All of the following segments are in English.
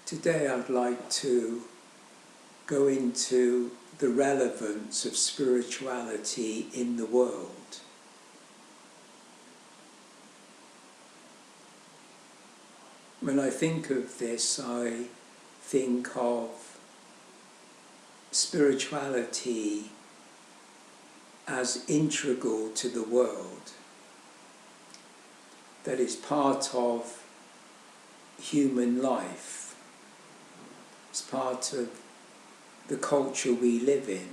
Today I'd like to go into the relevance of spirituality in the world. When I think of this, I think of spirituality as integral to the world, that it's part of human life. It's part of the culture we live in.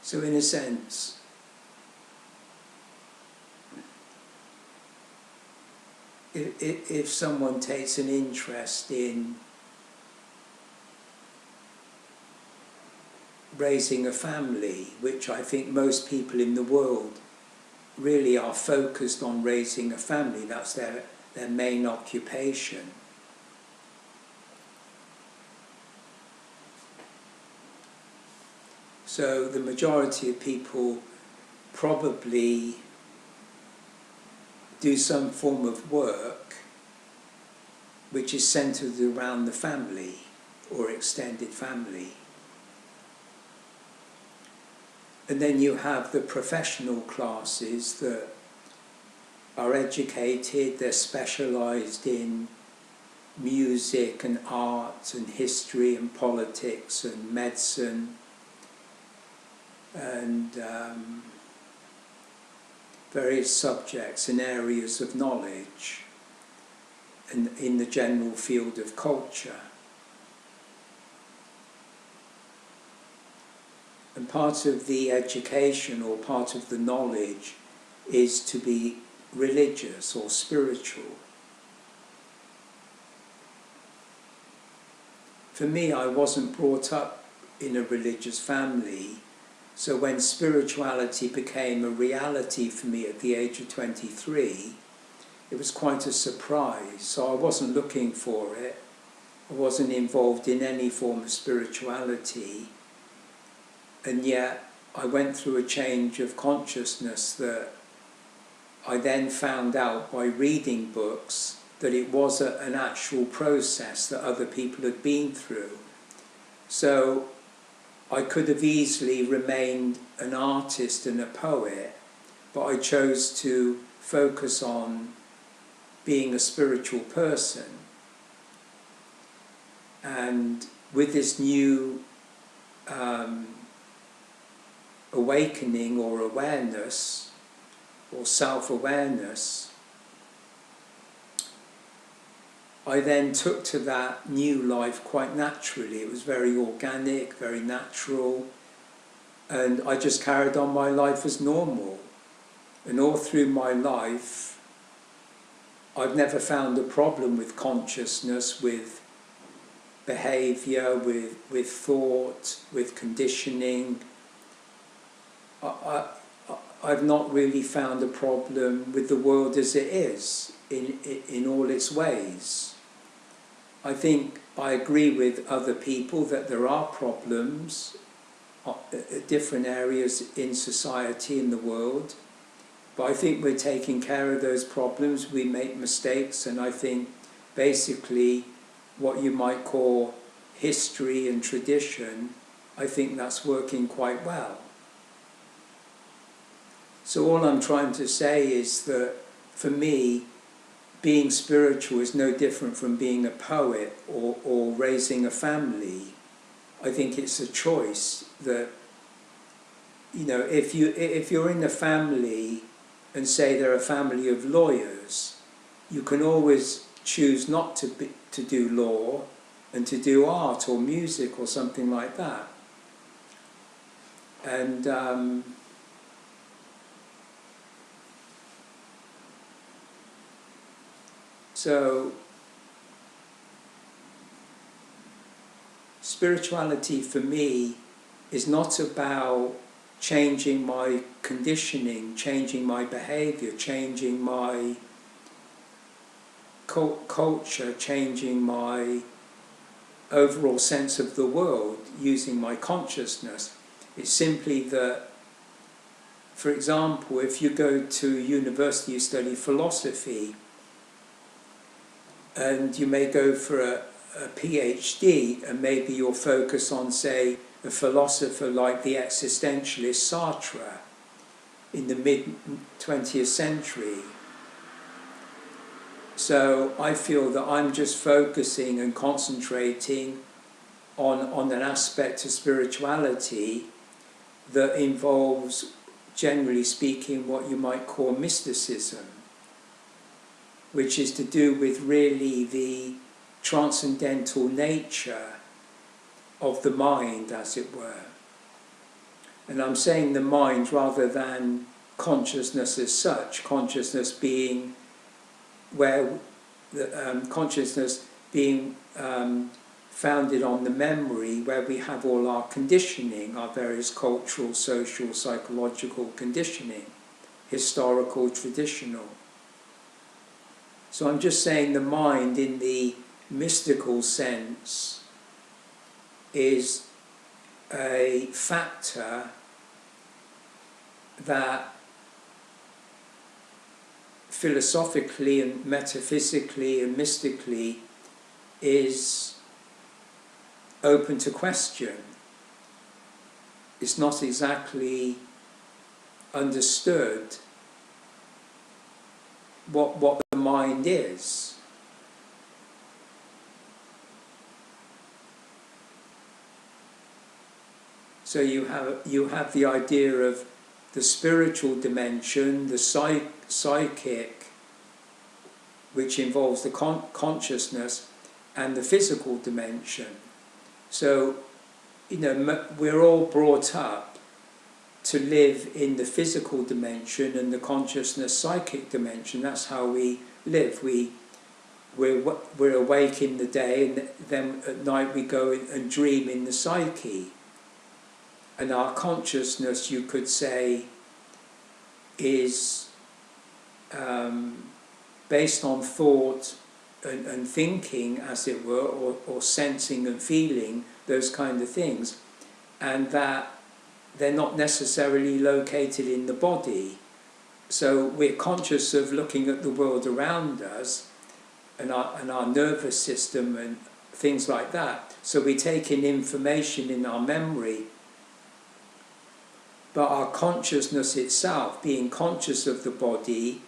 So in a sense, if someone takes an interest in raising a family, which I think most people in the world really are focused on raising a family, that's their main occupation. So the majority of people probably do some form of work which is centered around the family or extended family. And then you have the professional classes that are educated, they're specialized in music and art and history and politics and medicine and various subjects and areas of knowledge and in the general field of culture. And part of the education or part of the knowledge is to be religious or spiritual. For me, I wasn't brought up in a religious family, so when spirituality became a reality for me at the age of 23, it was quite a surprise. So I wasn't looking for it. I wasn't involved in any form of spirituality. And yet I went through a change of consciousness that I then found out by reading books that it was an actual process that other people had been through. So I could have easily remained an artist and a poet, but I chose to focus on being a spiritual person. And with this new awakening or awareness or self-awareness, I then took to that new life quite naturally. It was very organic, very natural, and I just carried on my life as normal. And all through my life, I've never found a problem with consciousness, with behavior, with thought, with conditioning. I've not really found a problem with the world as it is, in all its ways. I think I agree with other people that there are problems at different areas in society, in the world, but I think we're taking care of those problems. We make mistakes, and I think basically what you might call history and tradition, I think that's working quite well. So all I'm trying to say is that for me, being spiritual is no different from being a poet or raising a family. I think it's a choice that, you know, if you're in a family and say they're a family of lawyers, you can always choose not to do law and to do art or music or something like that. And so spirituality for me is not about changing my conditioning, changing my behavior, changing my culture, changing my overall sense of the world using my consciousness. It's simply that, for example, if you go to university, you study philosophy, and you may go for a PhD, and maybe you'll focus on, say, a philosopher like the existentialist Sartre in the mid-20th century. So I feel that I'm just focusing and concentrating on an aspect of spirituality that involves, generally speaking, what you might call mysticism, which is to do with really the transcendental nature of the mind, as it were. And I'm saying the mind rather than consciousness as such, consciousness being where consciousness being founded on the memory, where we have all our conditioning, our various cultural, social, psychological conditioning, historical, traditional. So I'm just saying the mind in the mystical sense is a factor that philosophically and metaphysically and mystically is open to question. It's not exactly understood what the mind is. So you have the idea of the spiritual dimension, the psychic, which involves the consciousness, and the physical dimension. So, we're all brought up to live in the physical dimension and the consciousness psychic dimension. That's how we live. We're awake in the day, and then at night we go and dream in the psyche. And our consciousness, you could say, is based on thought and thinking, as it were, or sensing and feeling, those kind of things, and that they're not necessarily located in the body. So we're conscious of looking at the world around us and our nervous system and things like that. So we take in information in our memory, but our consciousness itself, being conscious of the body,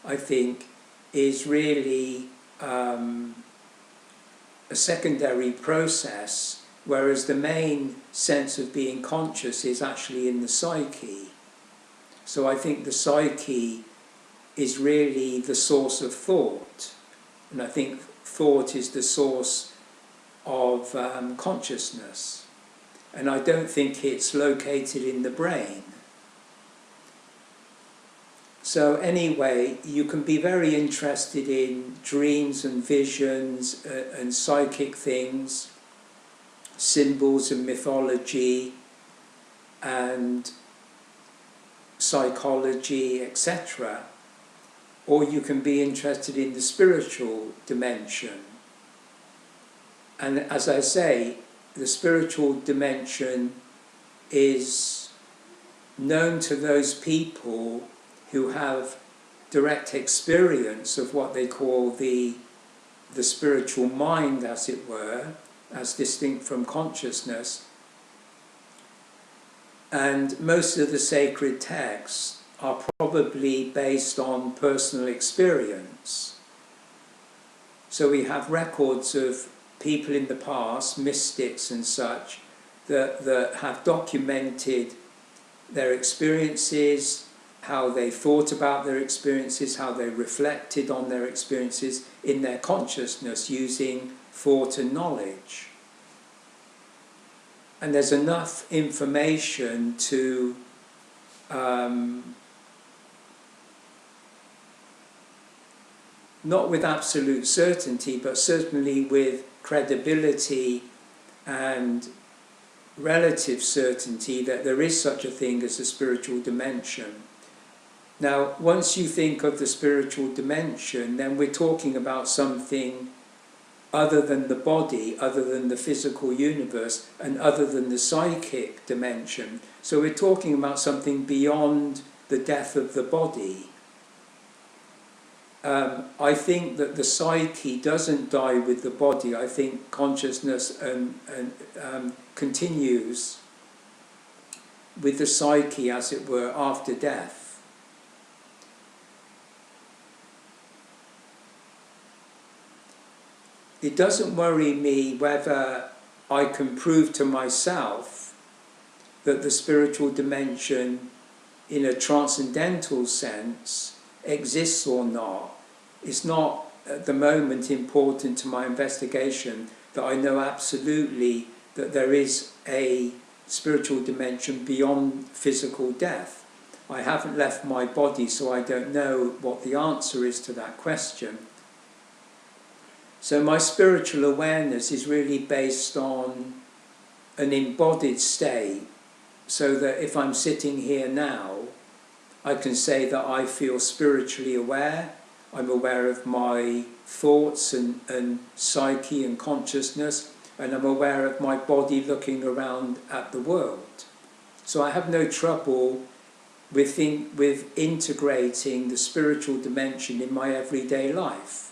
I think, is really a secondary process, whereas the main sense of being conscious is actually in the psyche. So I think the psyche is really the source of thought, and I think thought is the source of consciousness, and I don't think it's located in the brain. So anyway, you can be very interested in dreams and visions and psychic things, symbols and mythology and psychology, etc. Or you can be interested in the spiritual dimension. And as I say, the spiritual dimension is known to those people who have direct experience of what they call the spiritual mind, as it were, as distinct from consciousness. And most of the sacred texts are probably based on personal experience. So we have records of people in the past, mystics and such, that have documented their experiences, how they thought about their experiences, how they reflected on their experiences in their consciousness using thought and knowledge. And there's enough information to not with absolute certainty, but certainly with credibility and relative certainty that there is such a thing as a spiritual dimension. Now, once you think of the spiritual dimension, then we're talking about something other than the body, other than the physical universe, and other than the psychic dimension. So we're talking about something beyond the death of the body. I think that the psyche doesn't die with the body. I think consciousness continues with the psyche, as it were, after death. It doesn't worry me whether I can prove to myself that the spiritual dimension in a transcendental sense exists or not. It's not at the moment important to my investigation that I know absolutely that there is a spiritual dimension beyond physical death. I haven't left my body, so I don't know what the answer is to that question. So my spiritual awareness is really based on an embodied state, so that if I'm sitting here now, I can say that I feel spiritually aware. I'm aware of my thoughts and psyche and consciousness, and I'm aware of my body looking around at the world. So I have no trouble with integrating the spiritual dimension in my everyday life.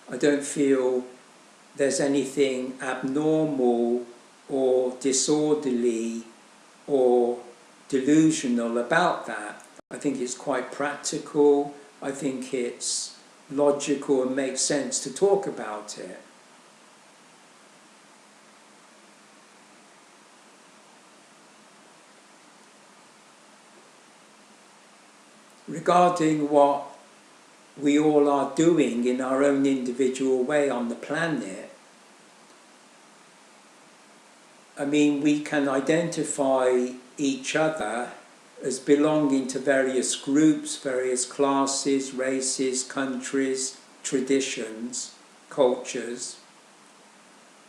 I don't feel there's anything abnormal or disorderly or delusional about that. I think it's quite practical. I think it's logical and makes sense to talk about it. Regarding what we all are doing in our own individual way on the planet, I mean, we can identify each other as belonging to various groups, various classes, races, countries, traditions, cultures.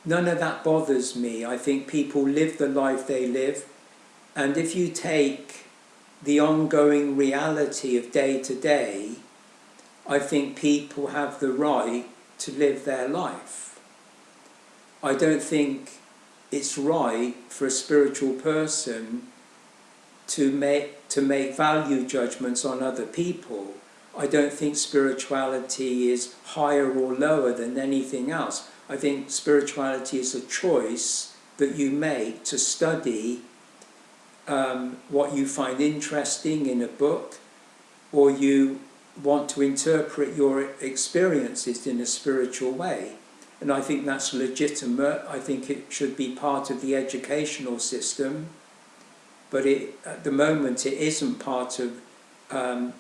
None of that bothers me. I think people live the life they live, and if you take the ongoing reality of day to day, I think people have the right to live their life. I don't think it's right for a spiritual person to make value judgments on other people. I don't think spirituality is higher or lower than anything else. I think spirituality is a choice that you make to study what you find interesting in a book, or you want to interpret your experiences in a spiritual way. And I think that's legitimate. I think it should be part of the educational system, but at the moment it isn't part of a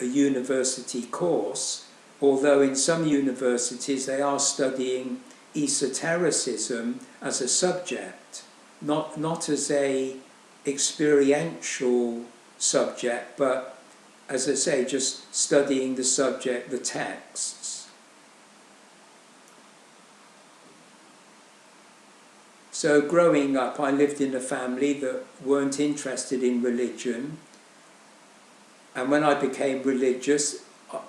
university course, although in some universities they are studying esotericism as a subject, not as a experiential subject, but as I say, just studying the subject, the texts. So growing up, I lived in a family that weren't interested in religion, and when I became religious,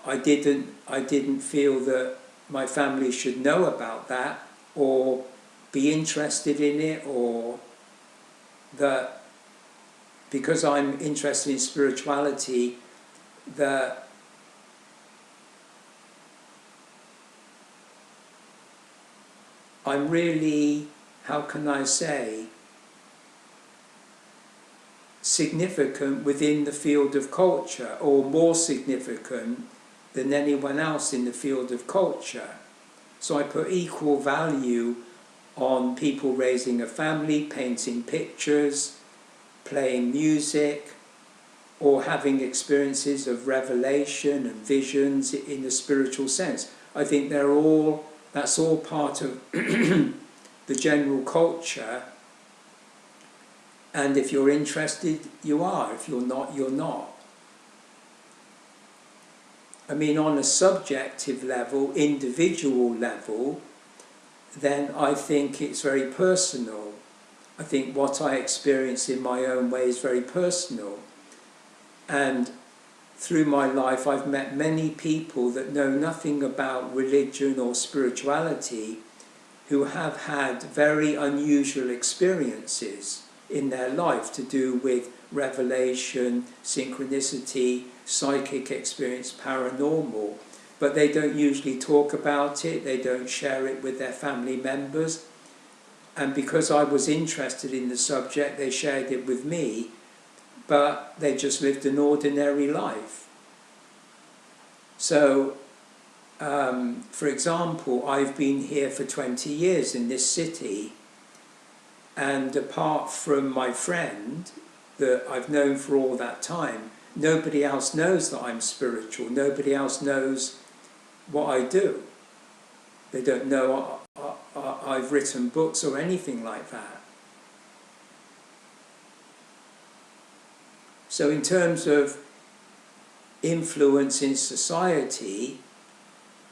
I didn't feel that my family should know about that or be interested in it, or that because I'm interested in spirituality, that I'm really, how can I say, significant within the field of culture, or more significant than anyone else in the field of culture. So I put equal value on people raising a family, painting pictures, playing music, or having experiences of revelation and visions in the spiritual sense. I think that's all part of the general culture, and if you're interested, you are. If you're not, you're not. I mean, on a subjective level, individual level, then I think it's very personal. I think what I experience in my own way is very personal. And through my life, I've met many people that know nothing about religion or spirituality, who have had very unusual experiences. in their life to do with revelation, synchronicity, psychic experience, paranormal, but they don't usually talk about it, they don't share it with their family members. And because I was interested in the subject, they shared it with me, but they just lived an ordinary life. So, for example, I've been here for 20 years in this city, and apart from my friend that I've known for all that time, nobody else knows that I'm spiritual. Nobody else knows what I do. They don't know I've written books or anything like that. So in terms of influence in society,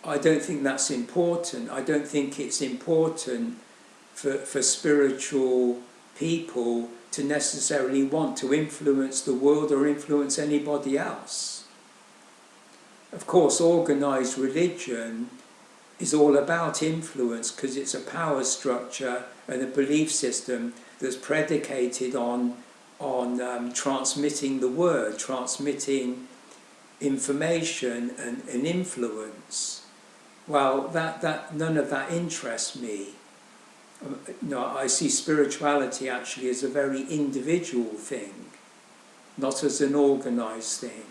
I don't think that's important. I don't think it's important for spiritual people to necessarily want to influence the world or influence anybody else. Of course, organised religion is all about influence because it's a power structure and a belief system that's predicated on transmitting the word, transmitting information and influence. Well, that none of that interests me. No, I see spirituality actually as a very individual thing, not as an organised thing.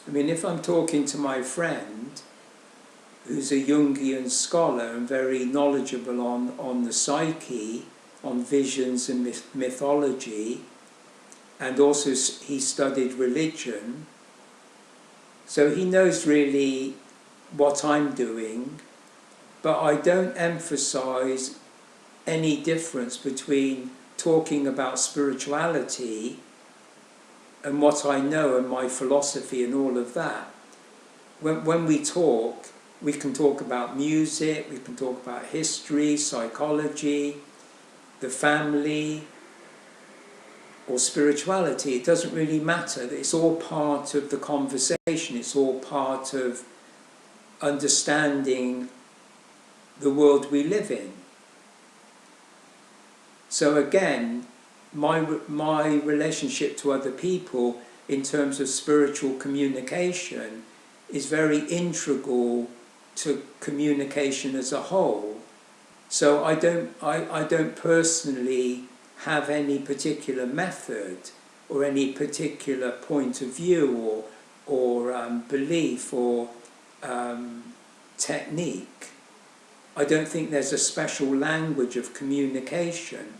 I mean, if I'm talking to my friend, who's a Jungian scholar and very knowledgeable on the psyche, on visions and mythology, and also he studied religion, so he knows really what I'm doing, but I don't emphasize any difference between talking about spirituality and what I know and my philosophy and all of that. When we talk, we can talk about music, we can talk about history, psychology, the family, or spirituality. It doesn't really matter. It's all part of the conversation. It's all part of understanding the world we live in. So again, my relationship to other people in terms of spiritual communication is very integral to communication as a whole. So I don't personally have any particular method or any particular point of view or belief or technique. I don't think there's a special language of communication.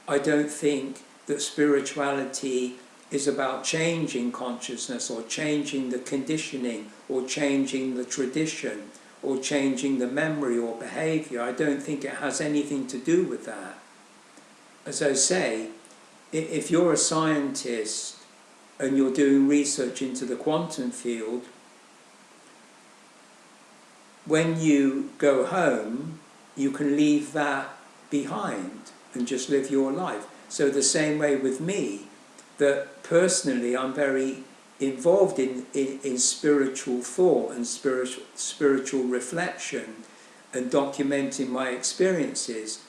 I don't think that spirituality is about changing consciousness or changing the conditioning or changing the tradition or changing the memory or behaviour. I don't think it has anything to do with that. As I say, if you're a scientist and you're doing research into the quantum field, when you go home, you can leave that behind and just live your life. So the same way with me, that personally I'm very involved in spiritual thought and spiritual reflection and documenting my experiences.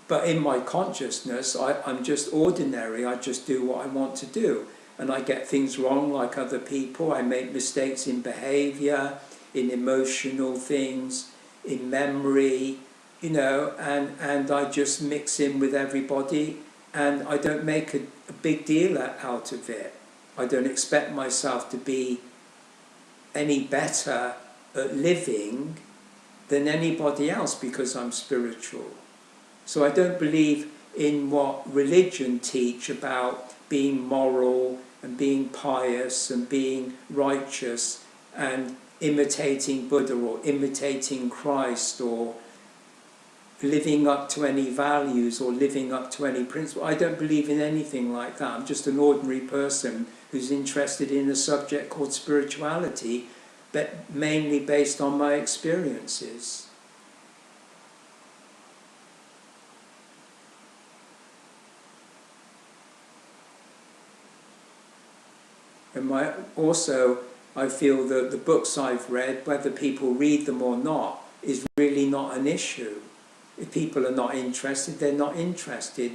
But in my consciousness, I'm just ordinary. I just do what I want to do. And I get things wrong like other people. I make mistakes in behaviour, in emotional things, in memory, you know, and I just mix in with everybody, and I don't make a big deal out of it. I don't expect myself to be any better at living than anybody else because I'm spiritual. So I don't believe in what religion teach about being moral and being pious and being righteous and imitating Buddha or imitating Christ or living up to any values or living up to any principle. I don't believe in anything like that. I'm just an ordinary person who's interested in a subject called spirituality, but mainly based on my experiences. And also, I feel that the books I've read, whether people read them or not, is really not an issue. If people are not interested, they're not interested.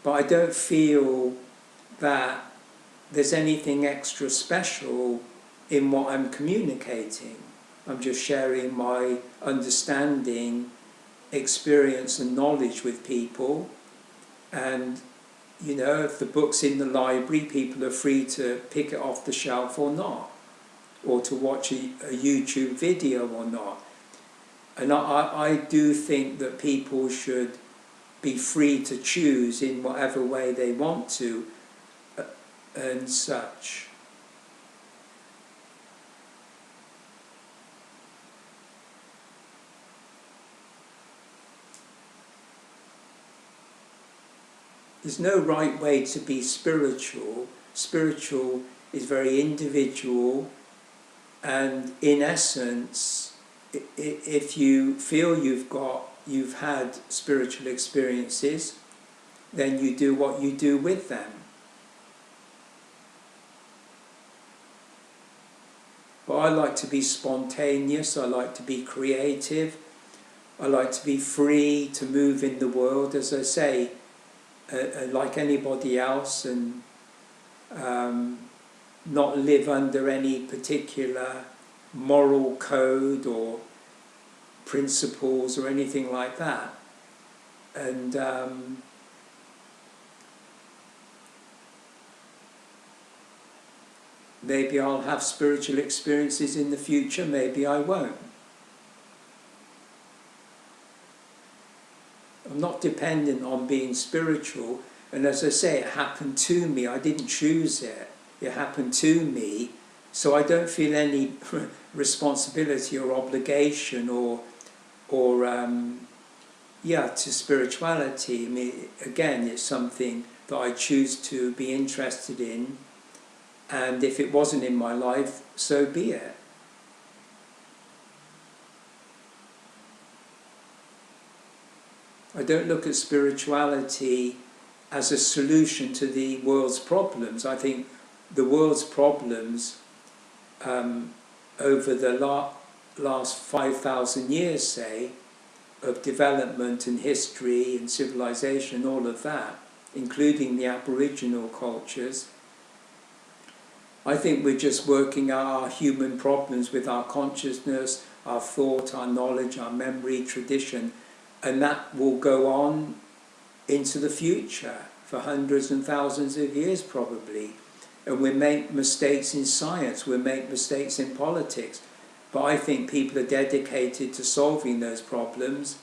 But I don't feel that there's anything extra special in what I'm communicating. I'm just sharing my understanding, experience and knowledge with people. And, you know, if the book's in the library, people are free to pick it off the shelf or not, or to watch a YouTube video or not. And I do think that people should be free to choose in whatever way they want to, and such. There's no right way to be spiritual. Spiritual is very individual, and in essence, if you feel you've had spiritual experiences, then you do what you do with them. But I like to be spontaneous, I like to be creative, I like to be free to move in the world, as I say, like anybody else, and not live under any particular moral code or principles or anything like that. And maybe I'll have spiritual experiences in the future, maybe I won't. I'm not dependent on being spiritual, and as I say, it happened to me. I didn't choose it. It happened to me, so I don't feel any responsibility or obligation or to spirituality. I mean, again, it's something that I choose to be interested in, and if it wasn't in my life, so be it. I don't look at spirituality as a solution to the world's problems. I think the world's problems over the last 5,000 years, say, of development and history and civilization, all of that, including the Aboriginal cultures, I think we're just working out our human problems with our consciousness, our thought, our knowledge, our memory, tradition, and that will go on into the future for hundreds and thousands of years probably. And we make mistakes in science, we make mistakes in politics, but I think people are dedicated to solving those problems,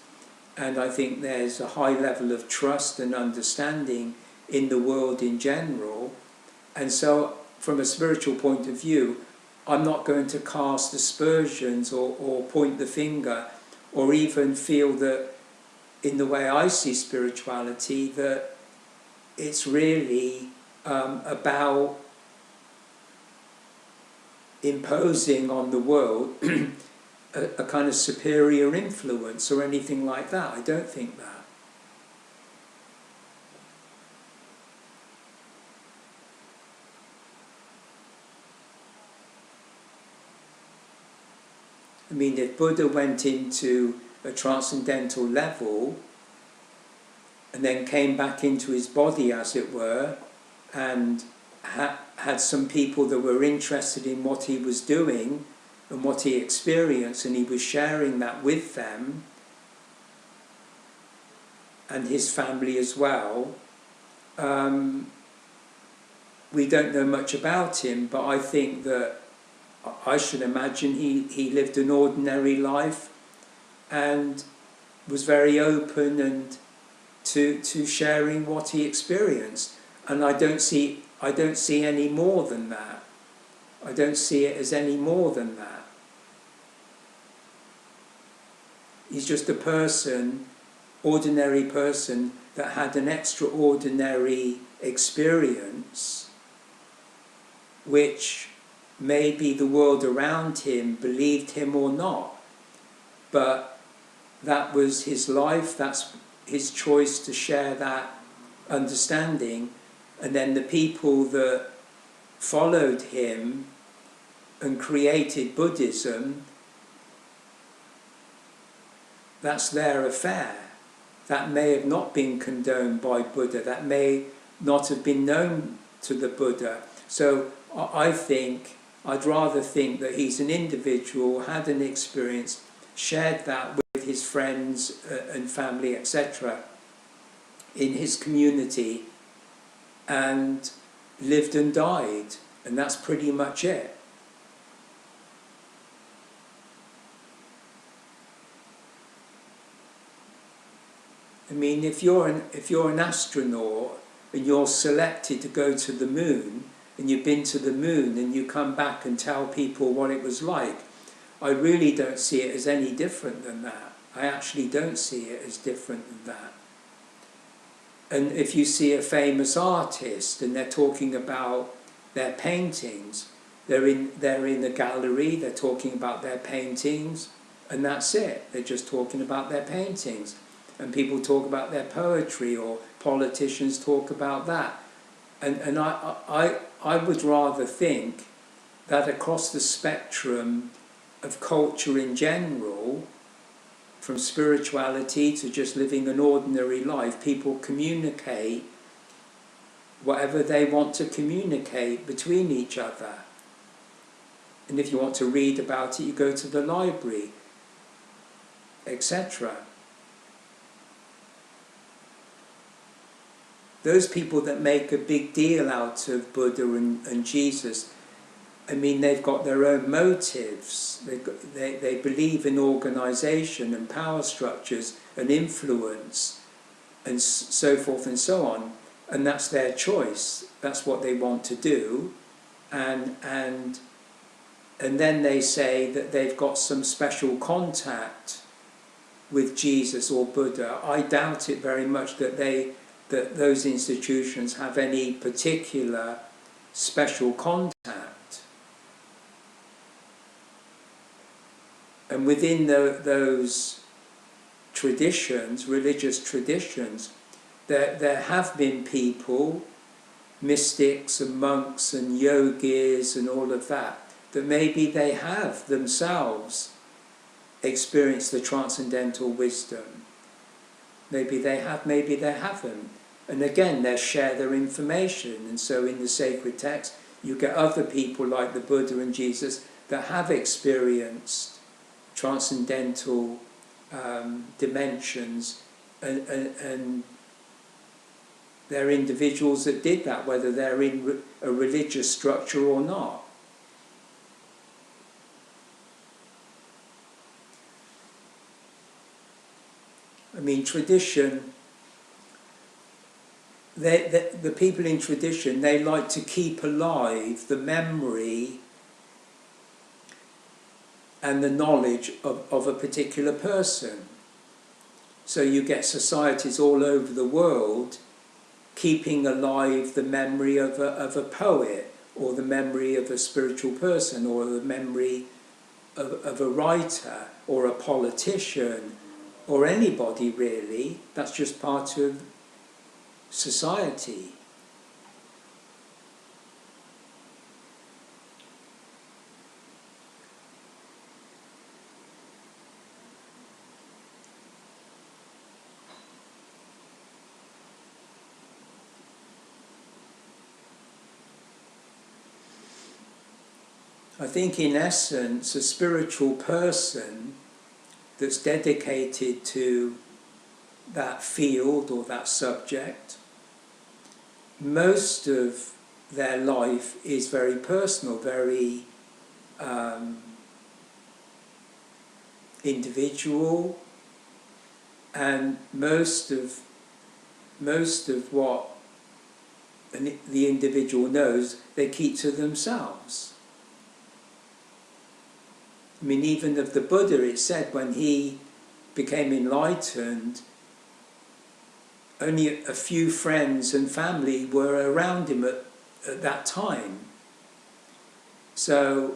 and I think there's a high level of trust and understanding in the world in general. And so from a spiritual point of view, I'm not going to cast aspersions or point the finger, or even feel that, in the way I see spirituality, that it's really about imposing on the world a kind of superior influence or anything like that. I don't think that. I mean, if Buddha went into a transcendental level and then came back into his body, as it were, and had some people that were interested in what he was doing and what he experienced, and he was sharing that with them and his family as well. We don't know much about him, but I think that I should imagine he lived an ordinary life and was very open and to sharing what he experienced. And I don't see any more than that. I don't see it as any more than that. He's just a person, ordinary person, that had an extraordinary experience which maybe the world around him believed him or not, but that was his life, that's his choice to share that understanding. And then the people that followed him and created Buddhism, that's their affair. That may have not been condoned by Buddha, that may not have been known to the Buddha. So I'd rather think that he's an individual, had an experience, shared that with his friends and family, etc., in his community, and lived and died, and that's pretty much it. I mean, if you're an astronaut and you're selected to go to the moon, and you've been to the moon and you come back and tell people what it was like, I really don't see it as any different than that. I actually don't see it as different than that. And if you see a famous artist and they're talking about their paintings, they're in a gallery, they're talking about their paintings, and that's it. They're just talking about their paintings. And people talk about their poetry, or politicians talk about that. And I would rather think that across the spectrum of culture in general, from spirituality to just living an ordinary life, people communicate whatever they want to communicate between each other. And if you want to read about it, you go to the library, etc. Those people that make a big deal out of Buddha and Jesus, I mean, they've got their own motives. They believe in organisation and power structures and influence and so forth and so on. And that's their choice. That's what they want to do. And then they say that they've got some special contact with Jesus or Buddha. I doubt it very much that those institutions have any particular special contact. And within those traditions, religious traditions, there have been people, mystics and monks and yogis and all of that, that maybe they have themselves experienced the transcendental wisdom. Maybe they have, maybe they haven't. And again, they share their information. And so in the sacred text, you get other people like the Buddha and Jesus that have experienced transcendental dimensions, and they're individuals that did that, whether they're in a religious structure or not. I mean, tradition, the people in tradition, they like to keep alive the memory and the knowledge of a particular person. So you get societies all over the world keeping alive the memory of a poet, or the memory of a spiritual person, or the memory of a writer, or a politician, or anybody really. That's just part of society. I think in essence, a spiritual person that's dedicated to that field or that subject, most of their life is very personal, very individual, and most of what the individual knows, they keep to themselves. I mean, even of the Buddha, it said when he became enlightened, only a few friends and family were around him at that time. So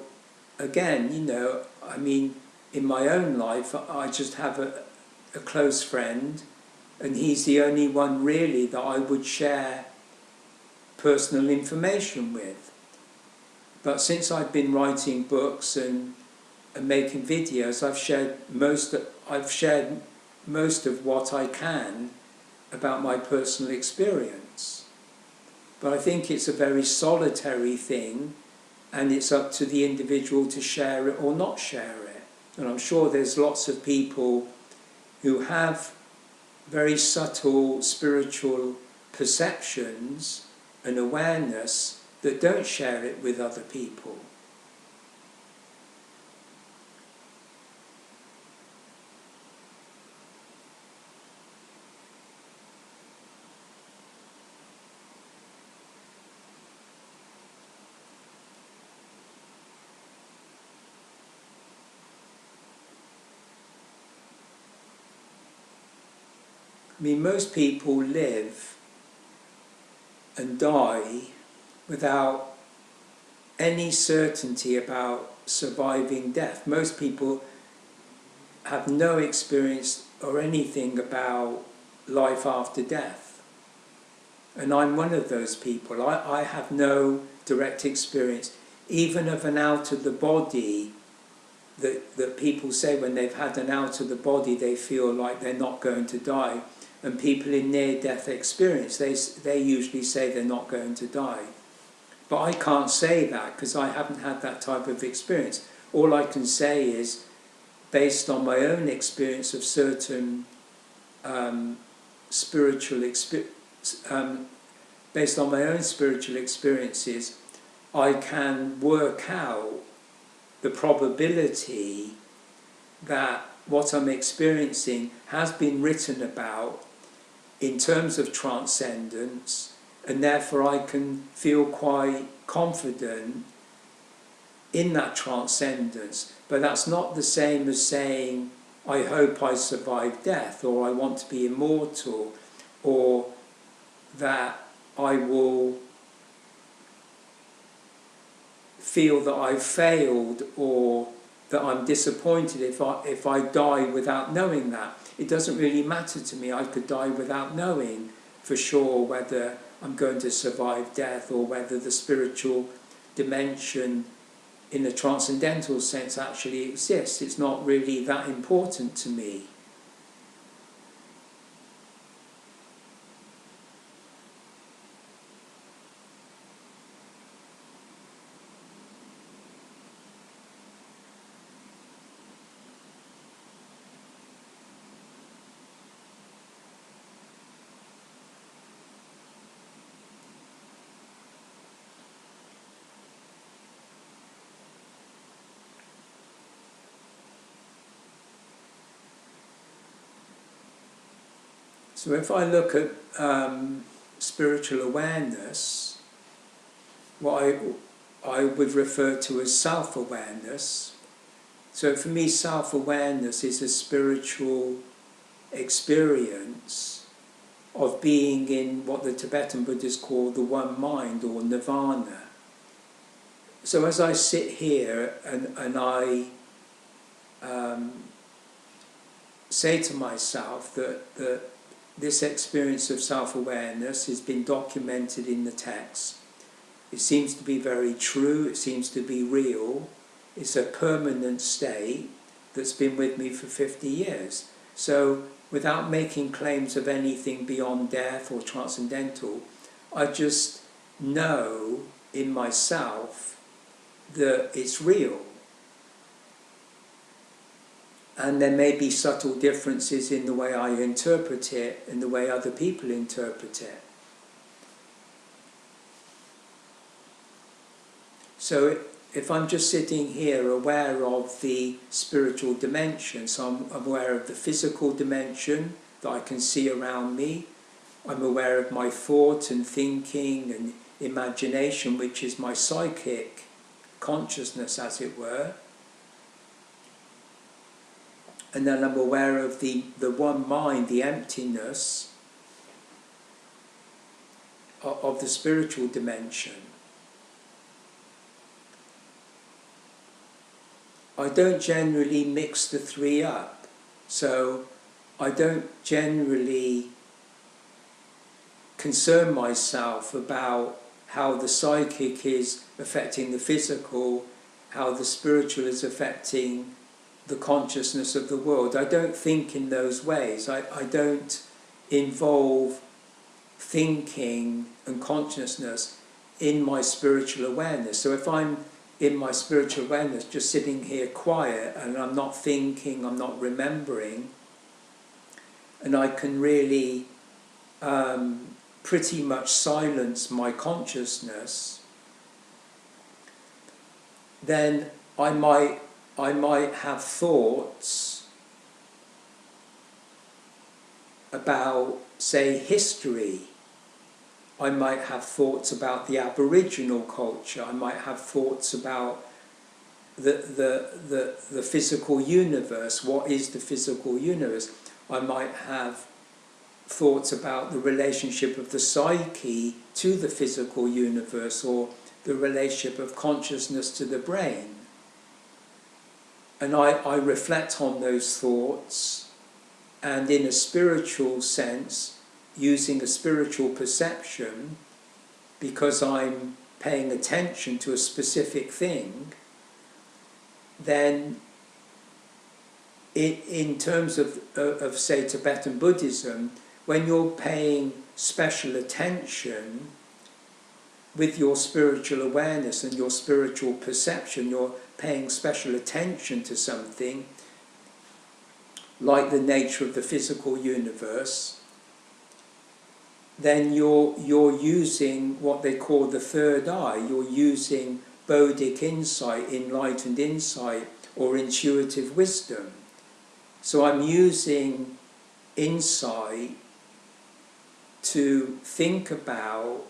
again, you know, I mean, in my own life, I just have a close friend, and he's the only one really that I would share personal information with. But since I've been writing books and making videos, I've shared most of what I can about my personal experience. But I think it's a very solitary thing, and it's up to the individual to share it or not share it. And I'm sure there's lots of people who have very subtle spiritual perceptions and awareness that don't share it with other people. I mean, most people live and die without any certainty about surviving death. Most people have no experience or anything about life after death. And I'm one of those people. I have no direct experience, even of an out of the body, that people say when they've had an out of the body, they feel like they're not going to die. And people in near-death experience, they usually say they're not going to die. But I can't say that because I haven't had that type of experience. All I can say is, based on my own experience of certain based on my own spiritual experiences, I can work out the probability that what I'm experiencing has been written about in terms of transcendence, and therefore I can feel quite confident in that transcendence. But that's not the same as saying, I hope I survive death, or I want to be immortal, or that I will feel that I've failed, or that I'm disappointed if I die without knowing that. It doesn't really matter to me. I could die without knowing for sure whether I'm going to survive death, or whether the spiritual dimension in a transcendental sense actually exists. It's not really that important to me. So if I look at spiritual awareness, what I would refer to as self-awareness. So for me, self-awareness is a spiritual experience of being in what the Tibetan Buddhists call the one mind, or nirvana. So as I sit here and I say to myself that this experience of self-awareness has been documented in the text. It seems to be very true, it seems to be real. It's a permanent state that's been with me for 50 years. So without making claims of anything beyond death or transcendental, I just know in myself that it's real. And there may be subtle differences in the way I interpret it and the way other people interpret it. So if I'm just sitting here aware of the spiritual dimension, so I'm aware of the physical dimension that I can see around me, I'm aware of my thought and thinking and imagination, which is my psychic consciousness, as it were. And then I'm aware of the one mind, the emptiness of the spiritual dimension. I don't generally mix the three up. So I don't generally concern myself about how the psychic is affecting the physical, how the spiritual is affecting the consciousness of the world. I don't think in those ways. I don't involve thinking and consciousness in my spiritual awareness. So if I'm in my spiritual awareness, just sitting here quiet, and I'm not thinking, I'm not remembering, and I can really pretty much silence my consciousness, then I might have thoughts about, say, history. I might have thoughts about the Aboriginal culture. I might have thoughts about the physical universe. What is the physical universe? I might have thoughts about the relationship of the psyche to the physical universe, or the relationship of consciousness to the brain. And I reflect on those thoughts, and in a spiritual sense, using a spiritual perception, because I'm paying attention to a specific thing, then in terms of say, Tibetan Buddhism, when you're paying special attention with your spiritual awareness and your spiritual perception, you're paying special attention to something like the nature of the physical universe, then you're using what they call the third eye. You're using Bodhic insight, enlightened insight, or intuitive wisdom. So I'm using insight to think about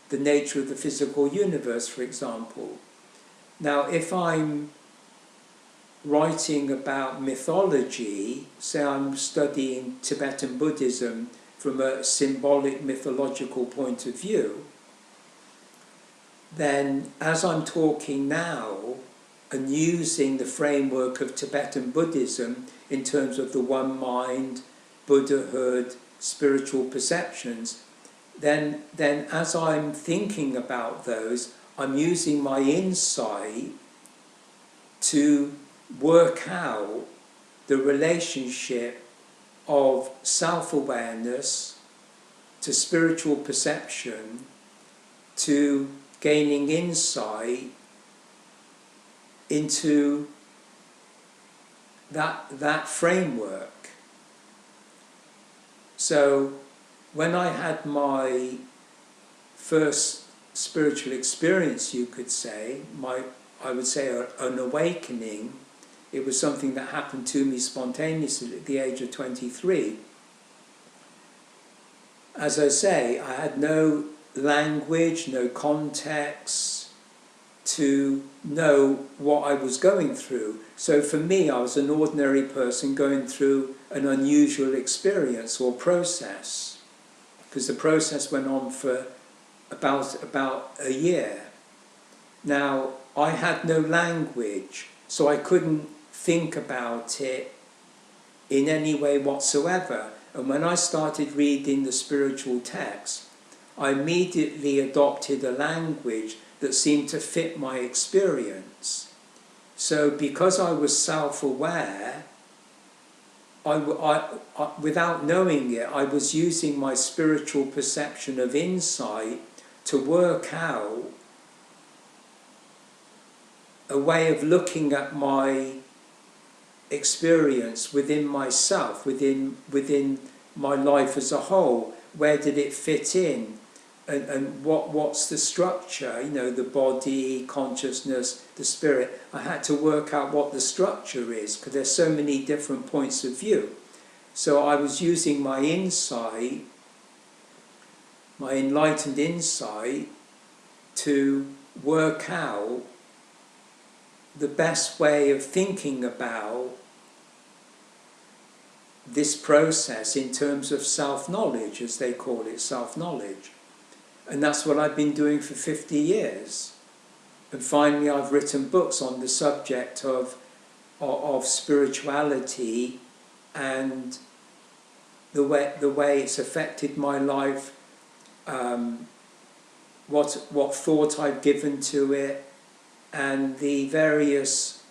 the nature of the physical universe, for example. Now, if I'm writing about mythology, say I'm studying Tibetan Buddhism from a symbolic mythological point of view, then as I'm talking now and using the framework of Tibetan Buddhism in terms of the one mind, Buddhahood, spiritual perceptions, then as I'm thinking about those, I'm using my insight to work out the relationship of self-awareness to spiritual perception to gaining insight into that framework. So when I had my first spiritual experience, you could say, I would say an awakening, it was something that happened to me spontaneously at the age of 23. As I say, I had no language, no context to know what I was going through. So for me, I was an ordinary person going through an unusual experience or process, because the process went on for about a year. Now, I had no language, so I couldn't think about it in any way whatsoever. And when I started reading the spiritual text, I immediately adopted a language that seemed to fit my experience. So because I was self-aware, without knowing it, I was using my spiritual perception of insight to work out a way of looking at my experience within myself, within my life as a whole. Where did it fit in? And what's the structure? You know, the body, consciousness, the spirit. I had to work out what the structure is, because there's so many different points of view. So I was using my insight, my enlightened insight, to work out the best way of thinking about this process in terms of self-knowledge, as they call it, self-knowledge. And that's what I've been doing for 50 years. And finally I've written books on the subject of of spirituality and the way it's affected my life, what thought I've given to it, and the various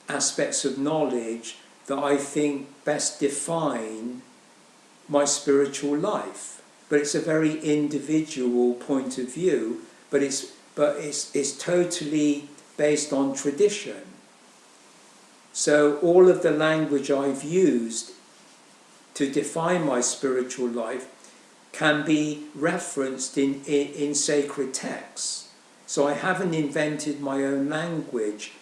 aspects of knowledge that I think best define my spiritual life. But it's a very individual point of view, but it's totally based on tradition. So all of the language I've used to define my spiritual life can be referenced in sacred texts. So I haven't invented my own language.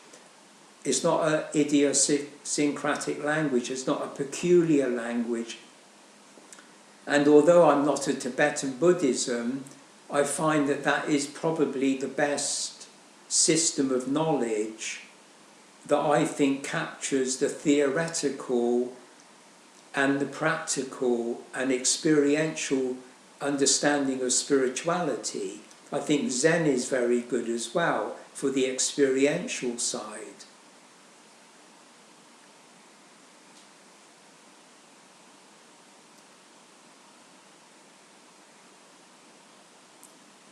It's not an idiosyncratic language, it's not a peculiar language. And although I'm not a Tibetan Buddhism, I find that that is probably the best system of knowledge that I think captures the theoretical and the practical and experiential understanding of spirituality. I think Zen is very good as well for the experiential side.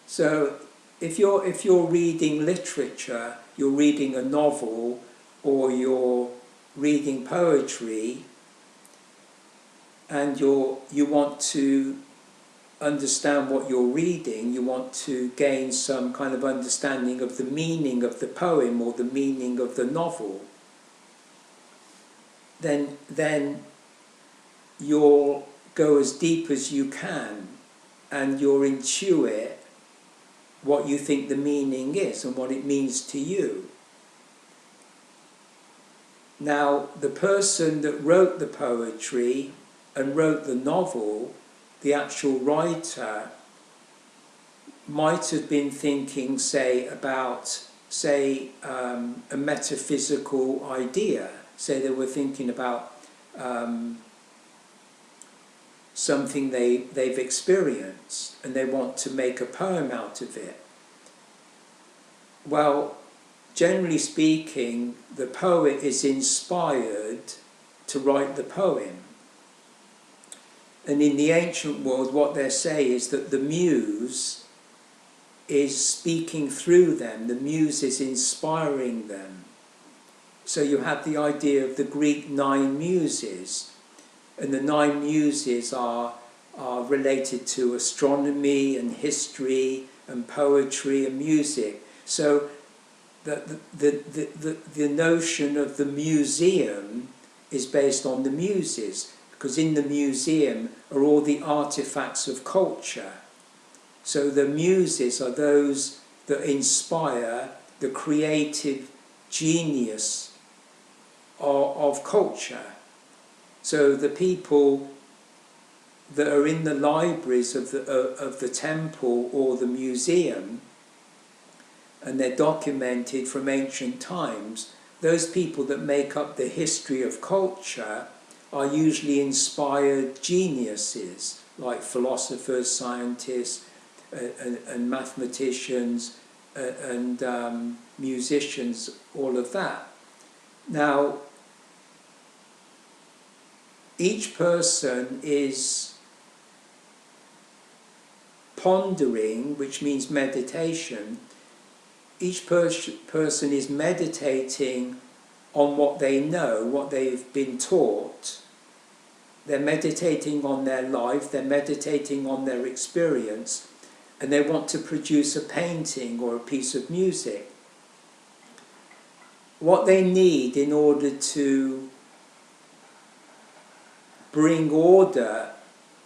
So if you're reading literature, you're reading a novel, or you're reading poetry, and you want to understand what you're reading, you want to gain some kind of understanding of the meaning of the poem or the meaning of the novel, then you'll go as deep as you can and you'll intuit what you think the meaning is and what it means to you. Now, the person that wrote the poetry and wrote the novel, the actual writer, might have been thinking, about a metaphysical idea. Say they were thinking about something they've experienced and they want to make a poem out of it. Well, generally speaking, the poet is inspired to write the poem. And in the ancient world, what they say is that the muse is speaking through them, the muse is inspiring them. So you have the idea of the Greek 9 muses, and the 9 muses are related to astronomy and history and poetry and music. So the notion of the museum is based on the muses, because in the museum are all the artifacts of culture. So the muses are those that inspire the creative genius of culture. So the people that are in the libraries of the temple or the museum, and they're documented from ancient times, those people that make up the history of culture are usually inspired geniuses, like philosophers, scientists, and mathematicians, and musicians, all of that. Now, each person is pondering, which means meditation. Each person is meditating on what they know, what they've been taught. They're meditating on their life, they're meditating on their experience, and they want to produce a painting or a piece of music. What they need in order to bring order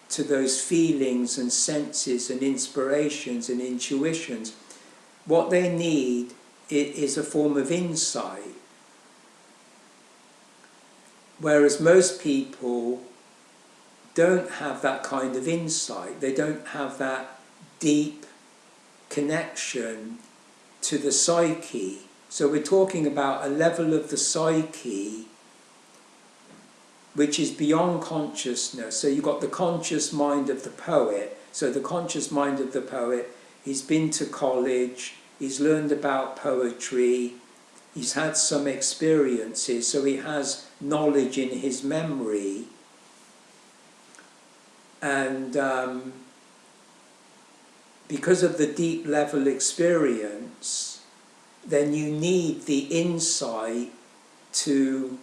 to those feelings and senses and inspirations and intuitions, what they need is a form of insight. Whereas most people don't have that kind of insight, they don't have that deep connection to the psyche. So we're talking about a level of the psyche which is beyond consciousness. So you've got the conscious mind of the poet. So the conscious mind of the poet, he's been to college, he's learned about poetry, he's had some experiences, so he has knowledge in his memory, and because of the deep level experience, then you need the insight to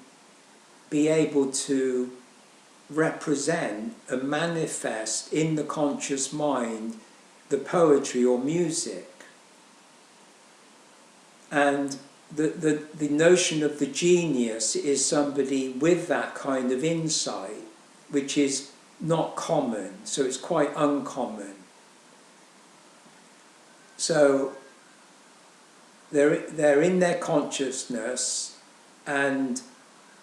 be able to represent and manifest in the conscious mind the poetry or music. And the notion of the genius is somebody with that kind of insight, which is not common, so it's quite uncommon. So they're in their consciousness, and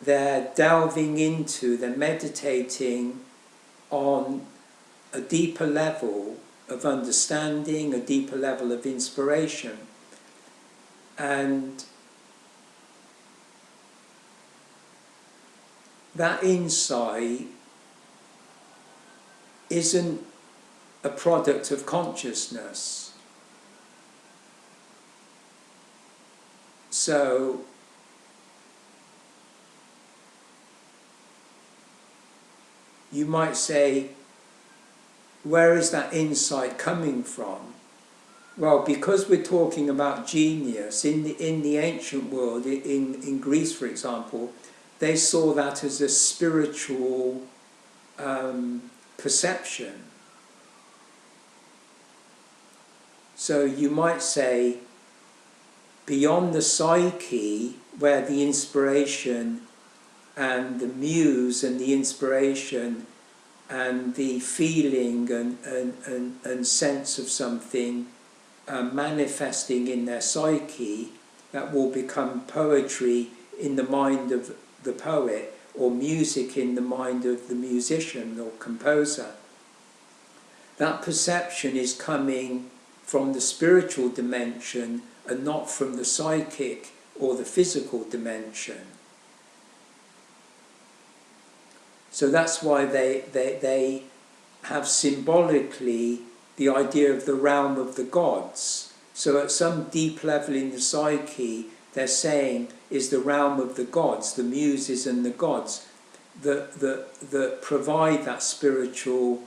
they're delving into, they're meditating on a deeper level of understanding, a deeper level of inspiration. And that insight isn't a product of consciousness. So you might say, where is that insight coming from? Well, because we're talking about genius, in the ancient world, in Greece, for example, they saw that as a spiritual perception. So you might say, beyond the psyche, where the inspiration and the muse and the inspiration and the feeling and sense of something manifesting in their psyche, that will become poetry in the mind of the poet, or music in the mind of the musician or composer. That perception is coming from the spiritual dimension and not from the psychic or the physical dimension. So that's why they have symbolically the idea of the realm of the gods. So at some deep level in the psyche, they're saying is the realm of the gods, the muses and the gods, that provide that spiritual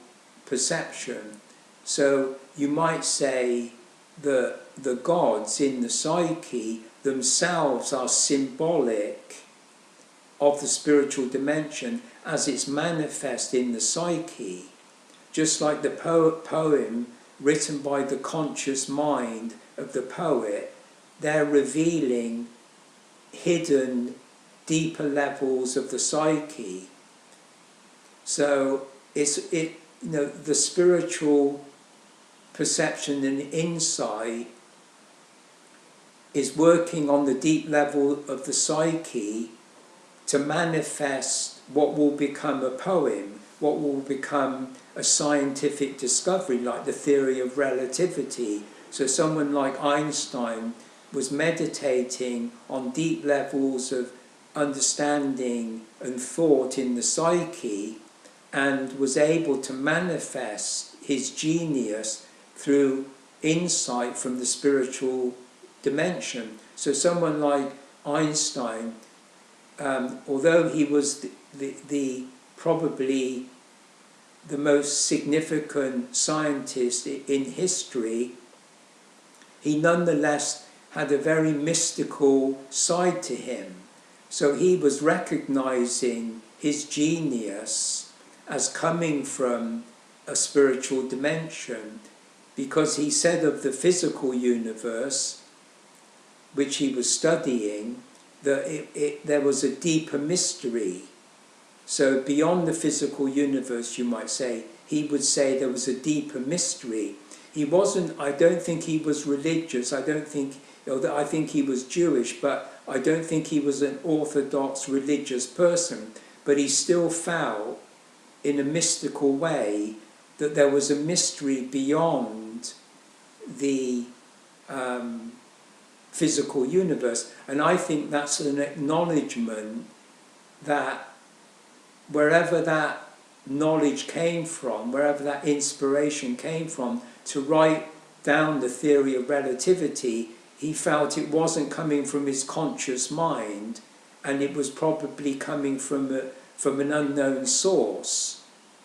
perception. So you might say that the gods in the psyche themselves are symbolic of the spiritual dimension as it's manifest in the psyche. Just like the poem written by the conscious mind of the poet, they're revealing hidden, deeper levels of the psyche. So the spiritual perception and insight is working on the deep level of the psyche to manifest what will become a poem, what will become a scientific discovery, like the theory of relativity. So someone like Einstein was meditating on deep levels of understanding and thought in the psyche, and was able to manifest his genius through insight from the spiritual dimension. So someone like Einstein, although he was the probably the most significant scientist in history, he nonetheless had a very mystical side to him. So he was recognizing his genius as coming from a spiritual dimension, because he said of the physical universe, which he was studying, that there was a deeper mystery. So beyond the physical universe, you might say, he would say there was a deeper mystery. He wasn't, I don't think he was religious, I think he was Jewish, but I don't think he was an orthodox religious person. But he still felt, in a mystical way, that there was a mystery beyond the physical universe. And I think that's an acknowledgement that wherever that knowledge came from, wherever that inspiration came from, to write down the theory of relativity, he felt it wasn't coming from his conscious mind, and it was probably coming from an unknown source.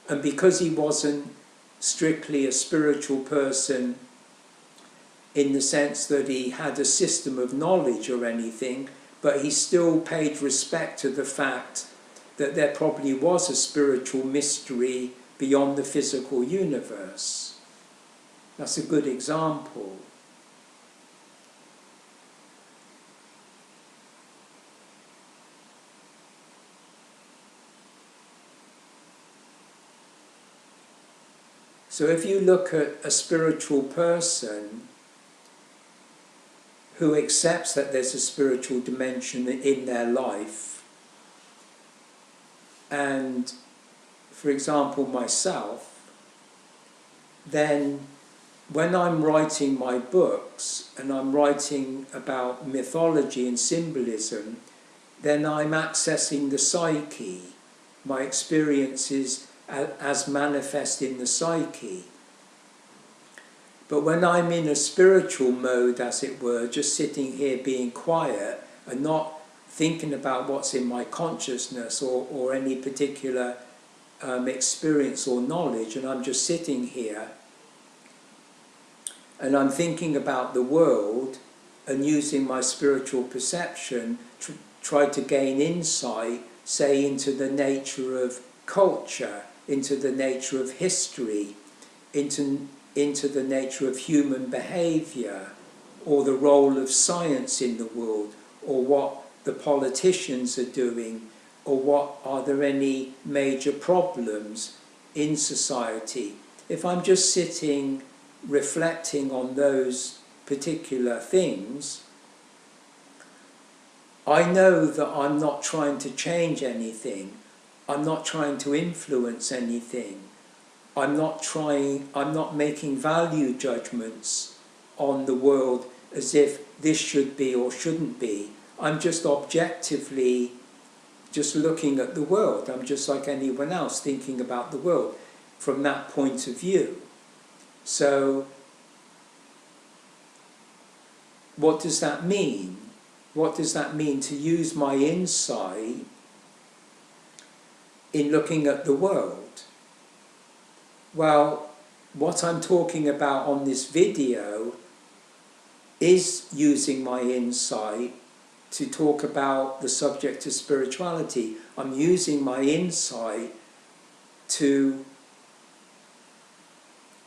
And because he wasn't strictly a spiritual person in the sense that he had a system of knowledge or anything, but he still paid respect to the fact that there probably was a spiritual mystery beyond the physical universe. That's a good example. So if you look at a spiritual person who accepts that there's a spiritual dimension in their life, and, for example, myself, then when I'm writing my books and I'm writing about mythology and symbolism, then I'm accessing the psyche, my experiences as manifest in the psyche. But when I'm in a spiritual mode, as it were, just sitting here being quiet and not thinking about what's in my consciousness or any particular experience or knowledge, and I'm just sitting here and I'm thinking about the world and using my spiritual perception to try to gain insight, say, into the nature of culture, into the nature of history, into the nature of human behaviour, or the role of science in the world, or what the politicians are doing, or are there any major problems in society. If I'm just sitting reflecting on those particular things, I know that I'm not trying to change anything. I'm not trying to influence anything. I'm not making value judgments on the world as if this should be or shouldn't be. I'm just objectively just looking at the world. I'm just like anyone else thinking about the world from that point of view. So, what does that mean? What does that mean to use my insight in looking at the world? Well, what I'm talking about on this video is using my insight to talk about the subject of spirituality. I'm using my insight to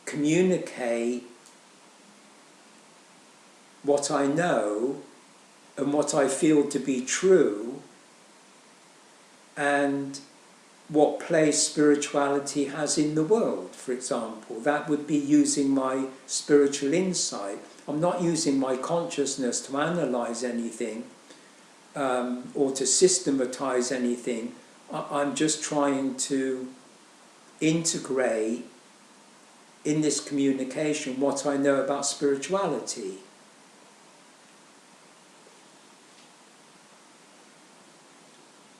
communicate what I know and what I feel to be true, and what place spirituality has in the world, for example. That would be using my spiritual insight. I'm not using my consciousness to analyse anything or to systematize anything. I'm just trying to integrate in this communication what I know about spirituality.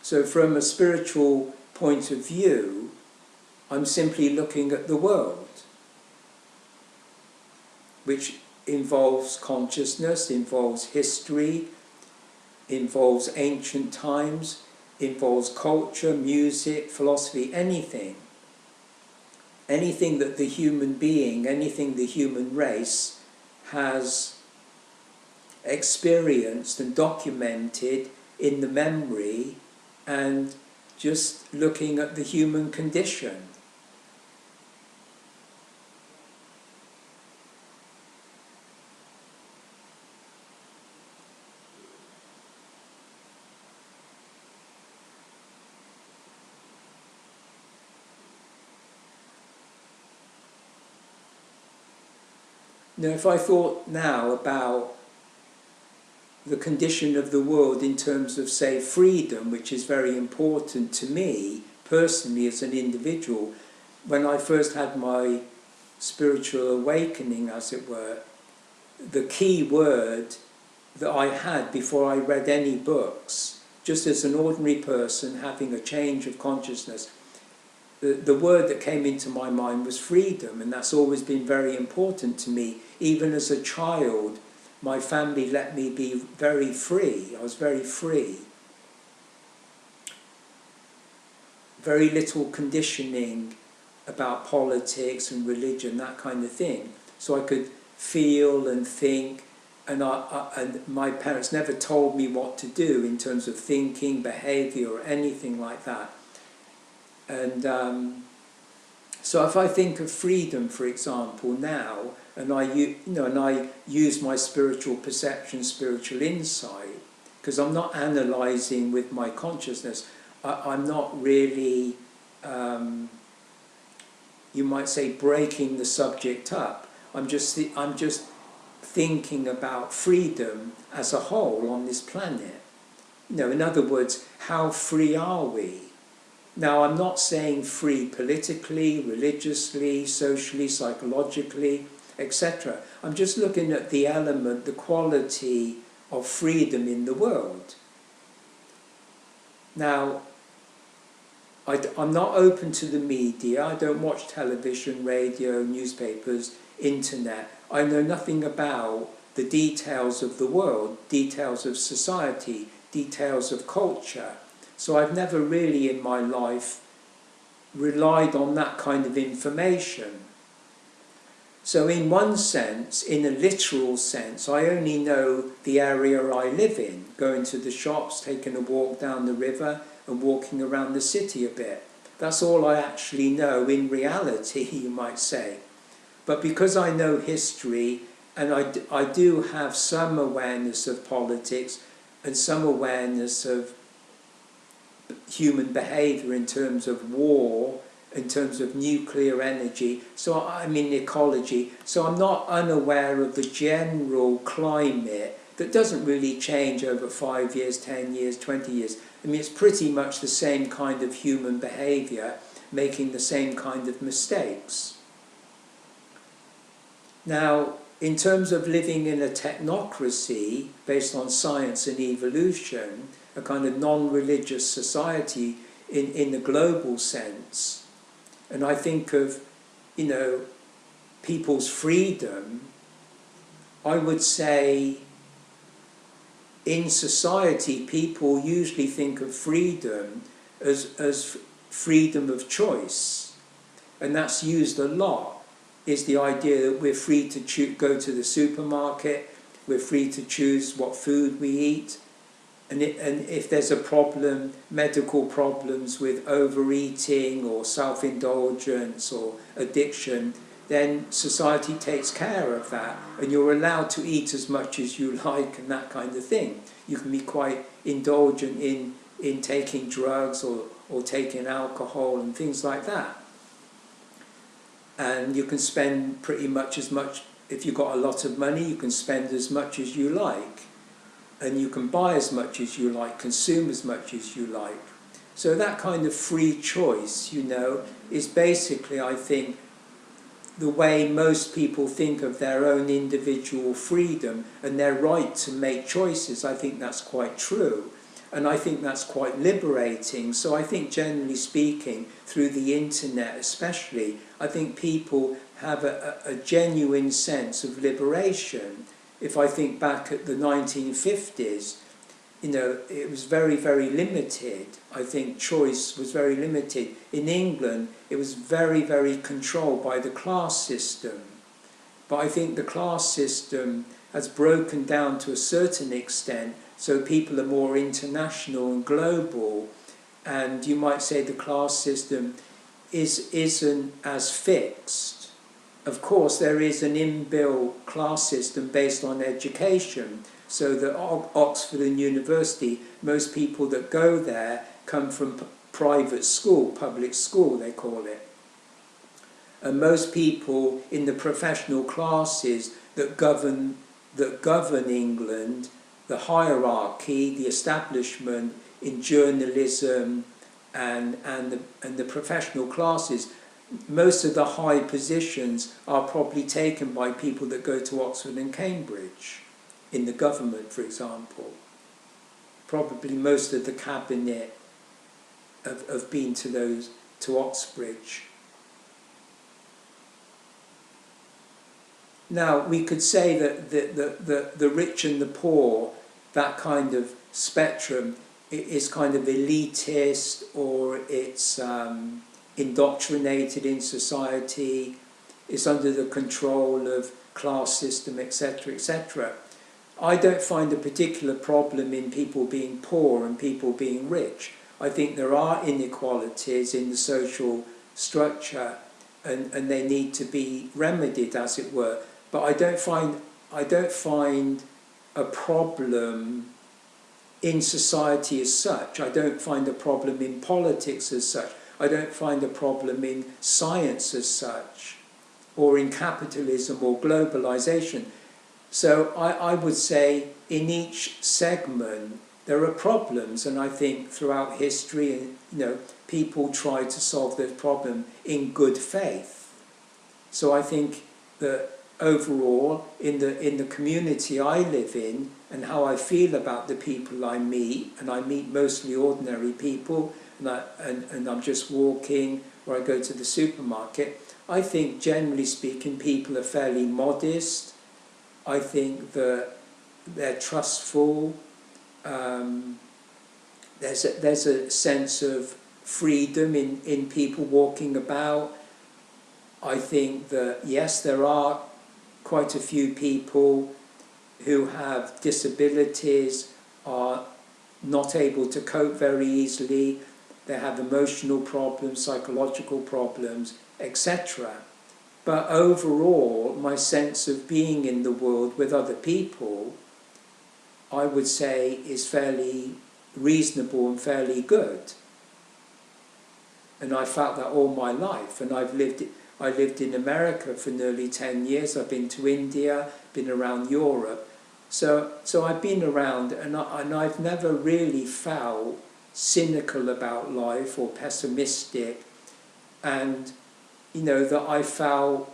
So from a spiritual point of view, I'm simply looking at the world, which involves consciousness, involves history, involves ancient times, involves culture, music, philosophy, anything. Anything that the human being, anything the human race has experienced and documented in the memory, and just looking at the human condition. Now, if I thought now about the condition of the world in terms of, say, freedom, which is very important to me personally as an individual, when I first had my spiritual awakening, as it were, the key word that I had before I read any books, just as an ordinary person having a change of consciousness, the word that came into my mind was freedom, and that's always been very important to me. Even as a child, my family let me be very free. I was very free. Very little conditioning about politics and religion, that kind of thing. So I could feel and think, and and my parents never told me what to do in terms of thinking, behaviour, or anything like that. And so if I think of freedom, for example, now, and I use my spiritual perception, spiritual insight, because I'm not analysing with my consciousness. I'm not really, you might say, breaking the subject up. I'm just thinking about freedom as a whole on this planet. In other words, how free are we? Now, I'm not saying free politically, religiously, socially, psychologically, etc. I'm just looking at the element, the quality of freedom in the world. Now, I'm not open to the media. I don't watch television, radio, newspapers, internet. I know nothing about the details of the world, details of society, details of culture. So I've never really in my life relied on that kind of information. So in one sense, in a literal sense, I only know the area I live in, going to the shops, taking a walk down the river and walking around the city a bit. That's all I actually know in reality, you might say. But because I know history, and I do have some awareness of politics and some awareness of human behaviour in terms of war, in terms of nuclear energy, so I'm in ecology, so I'm not unaware of the general climate that doesn't really change over 5 years, 10 years, 20 years. I mean, it's pretty much the same kind of human behaviour, making the same kind of mistakes. Now, in terms of living in a technocracy based on science and evolution, a kind of non-religious society in the global sense, and I think of, people's freedom, I would say in society people usually think of freedom as freedom of choice, and that's used a lot, is the idea that we're free to go to the supermarket, we're free to choose what food we eat, and if there's a problem, medical problems with overeating or self-indulgence or addiction, then society takes care of that, and you're allowed to eat as much as you like and that kind of thing. You can be quite indulgent in taking drugs or taking alcohol and things like that. And you can spend pretty much as much, if you've got a lot of money, you can spend as much as you like. And you can buy as much as you like, consume as much as you like. So that kind of free choice, is basically, I think, the way most people think of their own individual freedom and their right to make choices. I think that's quite true. And I think that's quite liberating. So I think, generally speaking, through the internet especially, I think people have a genuine sense of liberation. If I think back at the 1950s, it was very, very limited. I think choice was very limited. In England, it was very, very controlled by the class system. But I think the class system has broken down to a certain extent, so people are more international and global. And you might say the class system isn't as fixed. Of course, there is an inbuilt class system based on education. So that Oxford and University, most people that go there come from private school, public school they call it. And most people in the professional classes that govern England, the hierarchy, the establishment in journalism and the professional classes, most of the high positions are probably taken by people that go to Oxford and Cambridge, in the government, for example. Probably most of the cabinet have been to Oxbridge. Now, we could say that the rich and the poor, that kind of spectrum, is kind of elitist, or it's indoctrinated in society, it's under the control of class system, etc., etc. I don't find a particular problem in people being poor and people being rich. I think there are inequalities in the social structure, and they need to be remedied, as it were. But I don't find a problem in society as such. I don't find a problem in politics as such. I don't find a problem in science as such, or in capitalism or globalization. So I would say in each segment there are problems, and I think throughout history, people try to solve this problem in good faith. So I think that overall, in the community I live in, and how I feel about the people I meet, and I meet mostly ordinary people, and I'm just walking, or I go to the supermarket, I think generally speaking people are fairly modest. I think that they're trustful. There's a sense of freedom in people walking about. I think that, yes, there are quite a few people who have disabilities, are not able to cope very easily, they have emotional problems, psychological problems, etc. But overall, my sense of being in the world with other people, I would say, is fairly reasonable and fairly good. And I felt that all my life. And I lived in America for nearly 10 years. I've been to India, been around Europe. So I've been around, and I've never really felt cynical about life or pessimistic, and that I felt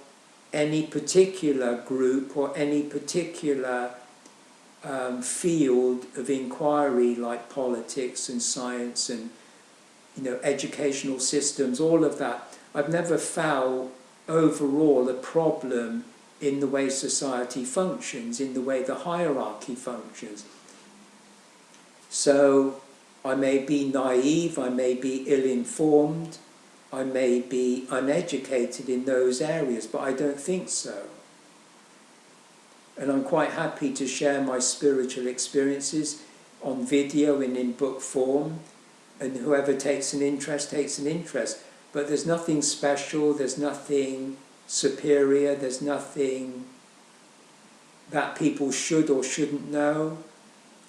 any particular group or any particular field of inquiry, like politics and science and educational systems, all of that, I've never felt overall a problem in the way society functions, in the way the hierarchy functions. So I may be naive, I may be ill-informed, I may be uneducated in those areas, but I don't think so. And I'm quite happy to share my spiritual experiences on video and in book form, and whoever takes an interest takes an interest. But there's nothing special, there's nothing superior, there's nothing that people should or shouldn't know.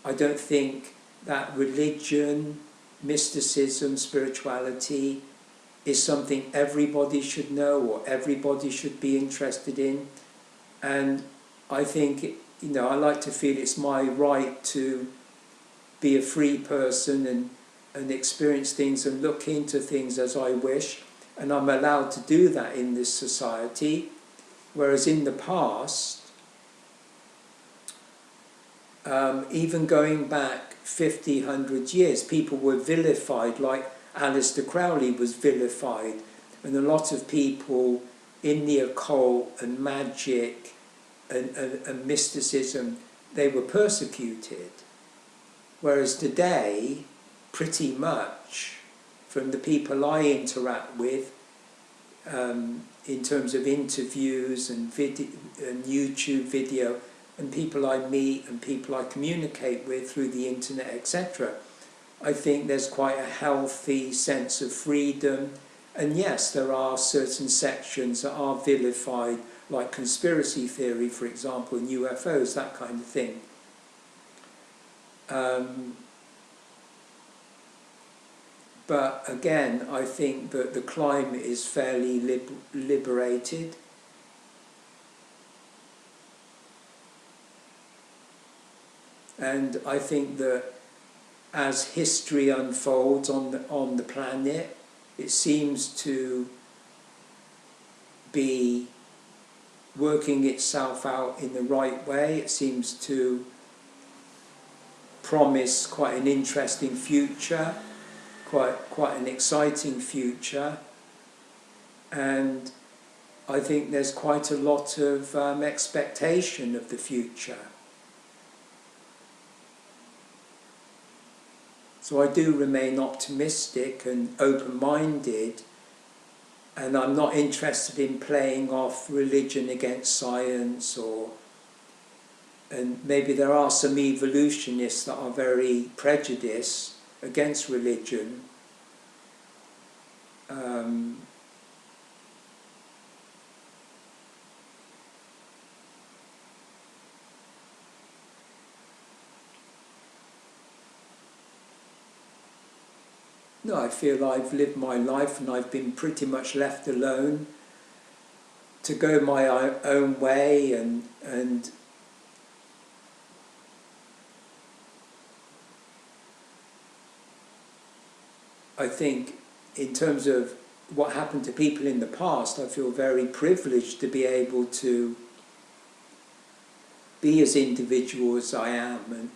I don't think that religion, mysticism, spirituality is something everybody should know or everybody should be interested in. And I think, I like to feel it's my right to be a free person and experience things and look into things as I wish. And I'm allowed to do that in this society. Whereas in the past, even going back 50, 100 years, people were vilified, like Aleister Crowley was vilified, and a lot of people in the occult and magic and mysticism, they were persecuted. Whereas today, pretty much, from the people I interact with, in terms of interviews and YouTube video, and people I meet and people I communicate with through the internet, etc., I think there's quite a healthy sense of freedom. And yes, there are certain sections that are vilified, like conspiracy theory, for example, and UFOs, that kind of thing. But again, I think that the climate is fairly liberated. And I think that as history unfolds on the planet, it seems to be working itself out in the right way. It seems to promise quite an interesting future, quite an exciting future. And I think there's quite a lot of expectation of the future. So I do remain optimistic and open-minded, and I'm not interested in playing off religion against science, and maybe there are some evolutionists that are very prejudiced against religion. No, I feel I've lived my life and I've been pretty much left alone to go my own way, and I think in terms of what happened to people in the past, I feel very privileged to be able to be as individual as I am,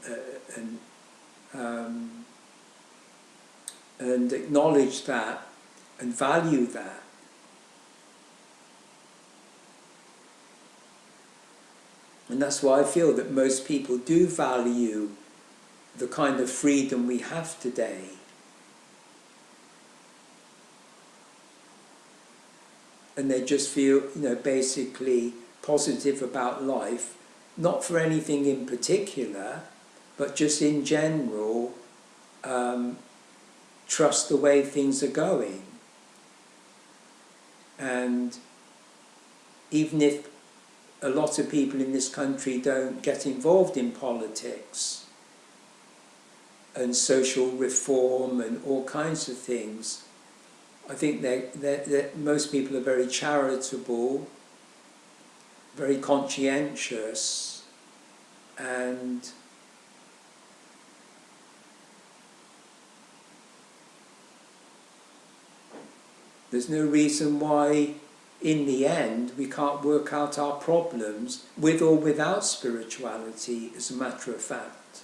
and acknowledge that and value that. And that's why I feel that most people do value the kind of freedom we have today. And they just feel, basically positive about life, not for anything in particular, but just in general, trust the way things are going. And even if a lot of people in this country don't get involved in politics and social reform and all kinds of things, I think that most people are very charitable, very conscientious, and there's no reason why, in the end, we can't work out our problems with or without spirituality, as a matter of fact.